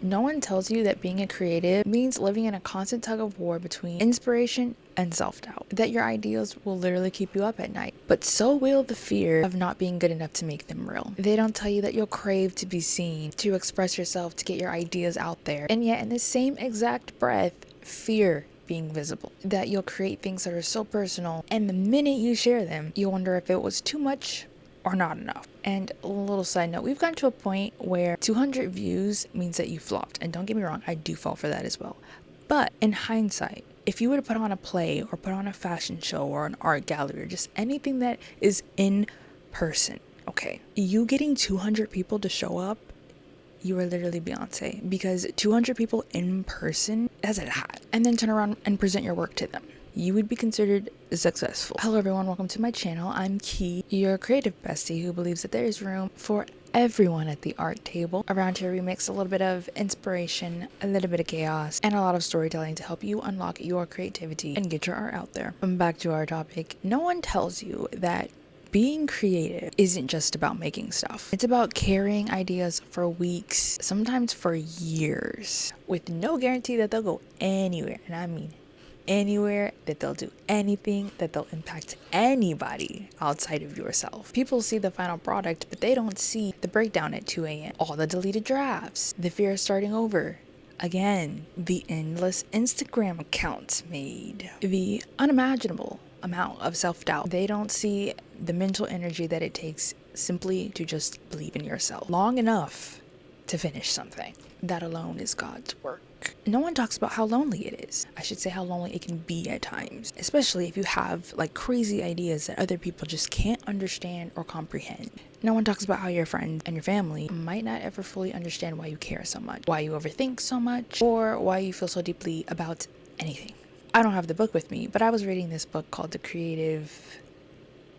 No one tells you that being a creative means living in a constant tug of war between inspiration and self-doubt, that your ideas will literally keep you up at night, but so will the fear of not being good enough to make them real. They don't tell you that you'll crave to be seen, to express yourself, to get your ideas out there, and yet in the same exact breath, fear being visible, that you'll create things that are so personal, and the minute you share them, you wonder if it was too much or not enough. And a little side note, we've gotten to a point where 200 views means that you flopped. And don't get me wrong, I do fall for that as well. But in hindsight, if you were to put on a play or put on a fashion show or an art gallery or just anything that is in person, okay, you getting 200 people to show up, you are literally Beyonce, because 200 people in person, that's a lot. And then turn around and present your work to them, you would be considered successful. Hello everyone, welcome to my channel. I'm Key, your creative bestie who believes that there is room for everyone at the art table. Around here we mix a little bit of inspiration, a little bit of chaos, and a lot of storytelling to help you unlock your creativity and get your art out there. Back to our topic. No one tells you that being creative isn't just about making stuff. It's about carrying ideas for weeks, sometimes for years, with no guarantee that they'll go anywhere. And I mean anywhere, that they'll do anything, that they'll impact anybody outside of yourself. People see the final product, but they don't see the breakdown at 2 a.m. All the deleted drafts, the fear of starting over again, the endless Instagram accounts made, the unimaginable amount of self-doubt. They don't see the mental energy that it takes simply to just believe in yourself long enough to finish something. That alone is God's work. No one talks about how lonely it is. I should say how lonely it can be at times, especially if you have like crazy ideas that other people just can't understand or comprehend. No one talks about how your friends and your family might not ever fully understand why you care so much, why you overthink so much, or why you feel so deeply about anything. I don't have the book with me, but I was reading this book called The Creative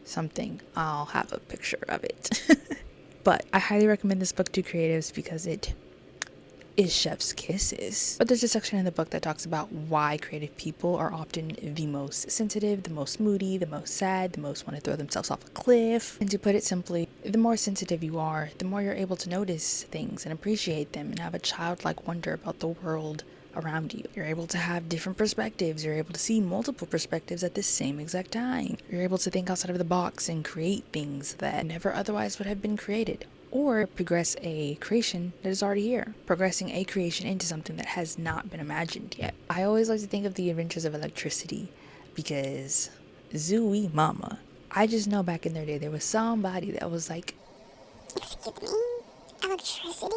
something. I'll have a picture of it. But I highly recommend this book to creatives because it is chef's kisses. But there's a section in the book that talks about why creative people are often the most sensitive, the most moody, the most sad, the most want to throw themselves off a cliff. And to put it simply, the more sensitive you are, the more you're able to notice things and appreciate them and have a childlike wonder about the world around you. You're able to have different perspectives. You're able to see multiple perspectives at the same exact time. You're able to think outside of the box and create things that never otherwise would have been created, or progress a creation that is already here, progressing a creation into something that has not been imagined yet. I always like to think of the adventures of electricity because zooey mama, I just know back in their day there was somebody that was like, excuse me, electricity?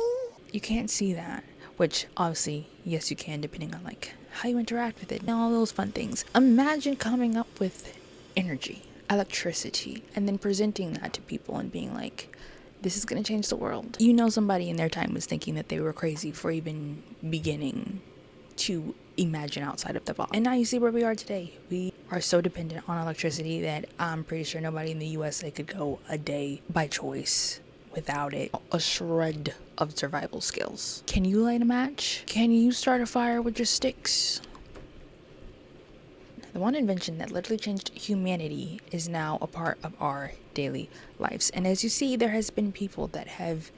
You can't see that. Which obviously, yes you can, depending on like how you interact with it and all those fun things. Imagine coming up with energy, electricity, and then presenting that to people and being like, this is gonna change the world. You know somebody in their time was thinking that they were crazy for even beginning to imagine outside of the box. And now you see where we are today. We are so dependent on electricity that I'm pretty sure nobody in the USA could go a day by choice without it. A shred of survival skills. Can you light a match? Can you start a fire with just sticks? The one invention that literally changed humanity is now a part of our daily lives. And as you see, there has been people that have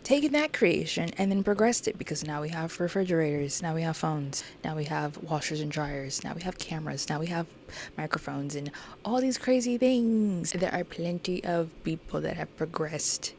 taken that creation and then progressed it, because now we have refrigerators, now we have phones, now we have washers and dryers, now we have cameras, now we have microphones and all these crazy things. There are plenty of people that have progressed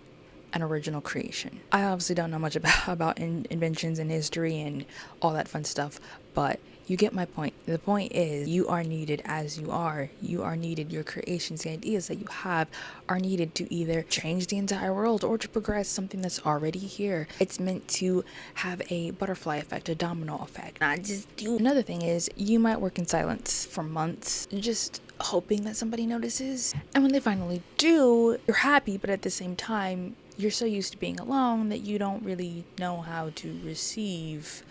an original creation. I obviously don't know much about inventions and history and all that fun stuff, but you get my point. The point is, you are needed as you are. You are needed. Your creations, the ideas that you have are needed to either change the entire world or to progress something that's already here. It's meant to have a butterfly effect, a domino effect, not just you. Another thing is, you might work in silence for months, just hoping that somebody notices. And when they finally do, you're happy, but at the same time, you're so used to being alone that you don't really know how to receive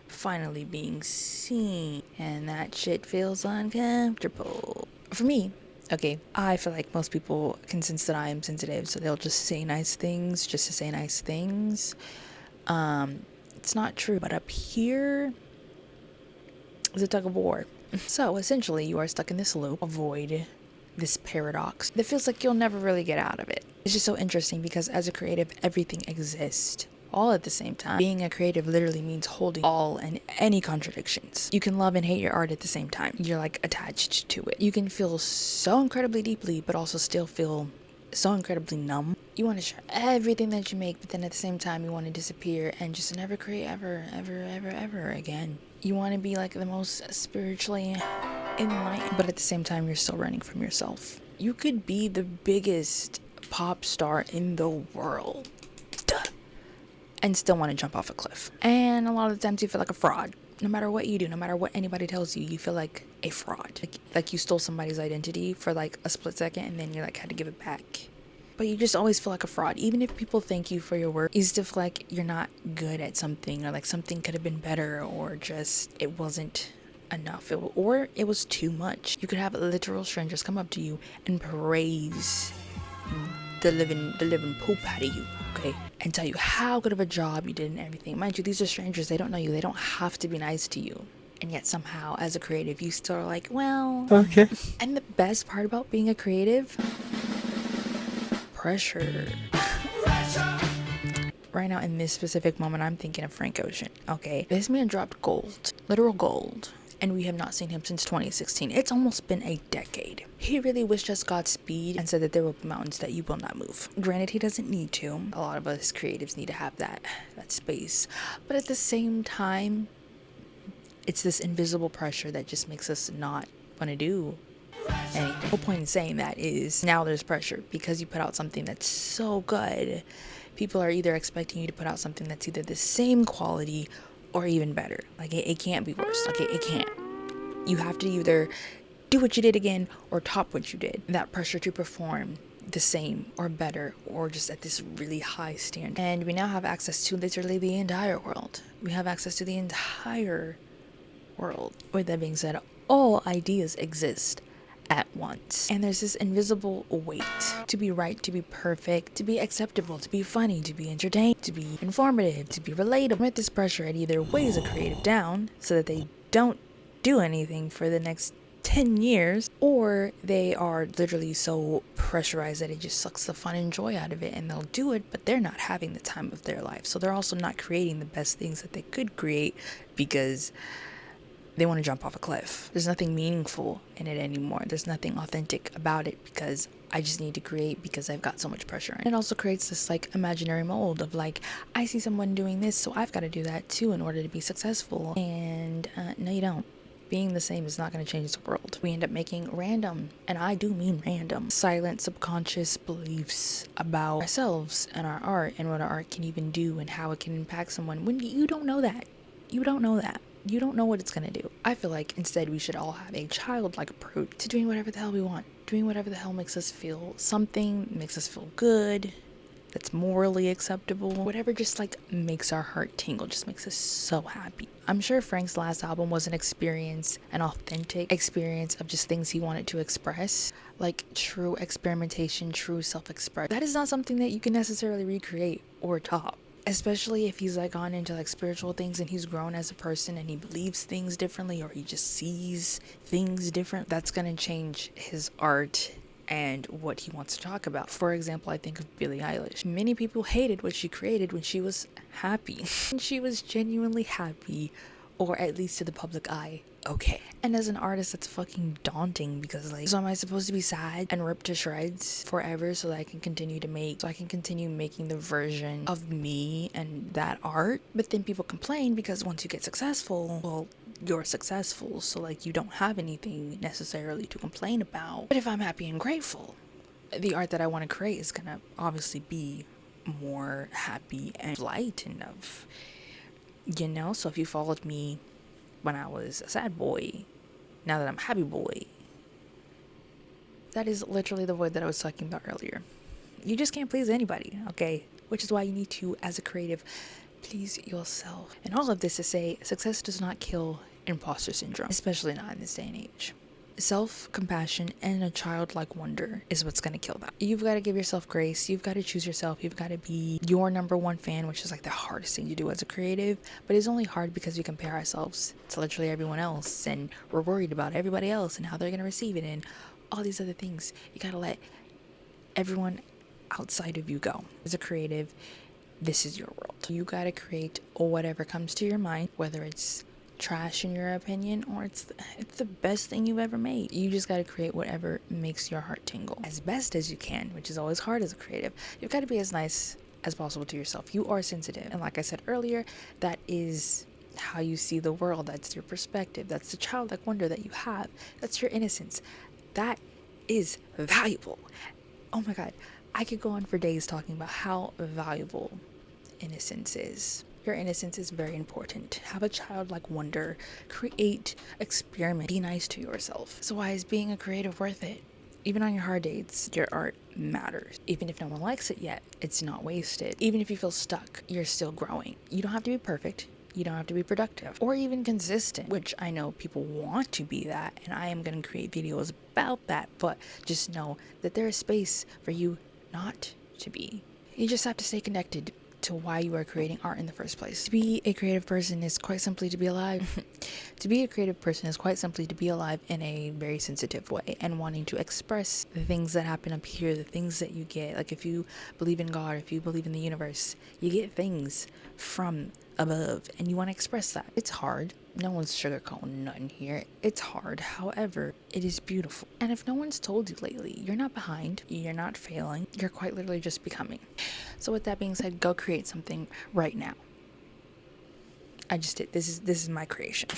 finally being seen, and that shit feels uncomfortable. For me, okay, I feel like most people can sense that I am sensitive, so they'll just say nice things just to say nice things. It's not true, but up here is a tug of war. So essentially you are stuck in this loop, avoid this paradox that feels like you'll never really get out of it. It's just so interesting because as a creative, everything exists all at the same time. Being a creative literally means holding all and any contradictions. You can love and hate your art at the same time. You're like attached to it. You can feel so incredibly deeply, but also still feel so incredibly numb. You want to share everything that you make, but then at the same time you want to disappear and just never create ever again. You want to be like the most spiritually enlightened, but at the same time you're still running from yourself. You could be the biggest pop star in the world and still want to jump off a cliff. And a lot of the times you feel like a fraud. No matter what you do, no matter what anybody tells you, you feel like a fraud. Like you stole somebody's identity for like a split second and then you like had to give it back. But you just always feel like a fraud. Even if people thank you for your work, you still feel like you're not good at something, or like something could have been better, or just it wasn't enough, or it was too much. You could have literal strangers come up to you and praise the living poop out of you, okay, and tell you how good of a job you did and everything. Mind you, these are strangers. They don't know you. They don't have to be nice to you. And yet somehow as a creative you still are like, well, okay. And the best part about being a creative, pressure. Right now in this specific moment I'm thinking of Frank Ocean. Okay, this man dropped gold, literal gold, and we have not seen him since 2016. It's almost been a decade. He really wished us Godspeed and said that there will be mountains that you will not move. Granted, he doesn't need to. A lot of us creatives need to have that space. But at the same time, it's this invisible pressure that just makes us not want to do anything. The whole point in saying that is now there's pressure because you put out something that's so good. People are either expecting you to put out something that's either the same quality or even better. Like it can't be worse. Like it can't. You have to either do what you did again or top what you did. That pressure to perform the same or better or just at this really high standard. And we now have access to literally the entire world. We have access to the entire world. With that being said, all ideas exist at once. And there's this invisible weight to be right, to be perfect, to be acceptable, to be funny, to be entertaining, to be informative, to be relatable. With this pressure, it either weighs a creative down so that they don't do anything for the next 10 years, or they are literally so pressurized that it just sucks the fun and joy out of it, and they'll do it, but they're not having the time of their life. So they're also not creating the best things that they could create because they want to jump off a cliff. There's nothing meaningful in it anymore. There's nothing authentic about it because I just need to create because I've got so much pressure. And it also creates this like imaginary mold of like, I see someone doing this, so I've got to do that too in order to be successful. And no, you don't. Being the same is not going to change the world. We end up making random, and I do mean random, silent subconscious beliefs about ourselves and our art and what our art can even do and how it can impact someone when you don't know that. You don't know that. You don't know what it's going to do. I feel like instead we should all have a childlike approach to doing whatever the hell we want. Doing whatever the hell makes us feel something, makes us feel good, that's morally acceptable. Whatever just like makes our heart tingle, just makes us so happy. I'm sure Frank's last album was an experience, an authentic experience of just things he wanted to express. Like true experimentation, true self-expression. That is not something that you can necessarily recreate or top. Especially if he's like gone into like spiritual things and he's grown as a person and he believes things differently or he just sees things different. That's gonna change his art and what he wants to talk about. For example, I think of Billie Eilish. Many people hated what she created when she was happy. And she was genuinely happy, or at least to the public eye, okay. And as an artist, that's fucking daunting because like, so am I supposed to be sad and ripped to shreds forever so that I can continue to make, so I can continue making the version of me and that art? But then people complain because once you get successful, well, you're successful, so like you don't have anything necessarily to complain about. But if I'm happy and grateful, the art that I want to create is gonna obviously be more happy and light enough, you know? So if you followed me when I was a sad boy, now that I'm a happy boy, that is literally the word that I was talking about earlier. You just can't please anybody, okay? Which is why you need to, as a creative, please yourself. And all of this to say, success does not kill imposter syndrome, especially not in this day and age. Self-compassion and a childlike wonder is what's gonna kill that. You've got to give yourself grace. You've got to choose yourself. You've got to be your number one fan, which is like the hardest thing to do as a creative. But it's only hard because we compare ourselves to literally everyone else, and we're worried about everybody else and how they're gonna receive it and all these other things. You gotta let everyone outside of you go. As a creative, this is your world. You gotta create whatever comes to your mind, whether it's trash in your opinion or it's the best thing you've ever made. You just got to create whatever makes your heart tingle as best as you can, which is always hard as a creative. You've got to be as nice as possible to yourself. You are sensitive, and like I said earlier, that is how you see the world. That's your perspective. That's the childlike wonder that you have. That's your innocence. That is valuable. Oh my god, I could go on for days talking about how valuable innocence is. Your innocence is very important. Have a childlike wonder. Create, experiment, be nice to yourself. So why is being a creative worth it? Even on your hard days, your art matters. Even if no one likes it yet, it's not wasted. Even if you feel stuck, you're still growing. You don't have to be perfect. You don't have to be productive or even consistent, which I know people want to be that, and I am going to create videos about that, but just know that there is space for you not to be. You just have to stay connected to why you are creating art in the first place. To be a creative person is quite simply to be alive. To be a creative person is quite simply to be alive in a very sensitive way and wanting to express the things that happen up here, the things that you get. Like if you believe in God, if you believe in the universe, you get things from above and you want to express that. It's hard. No one's sugarcoating nothing here. It's hard. However, it is beautiful. And if no one's told you lately, you're not behind, you're not failing, you're quite literally just becoming. So with that being said, go create something right now. I just did. This is my creation.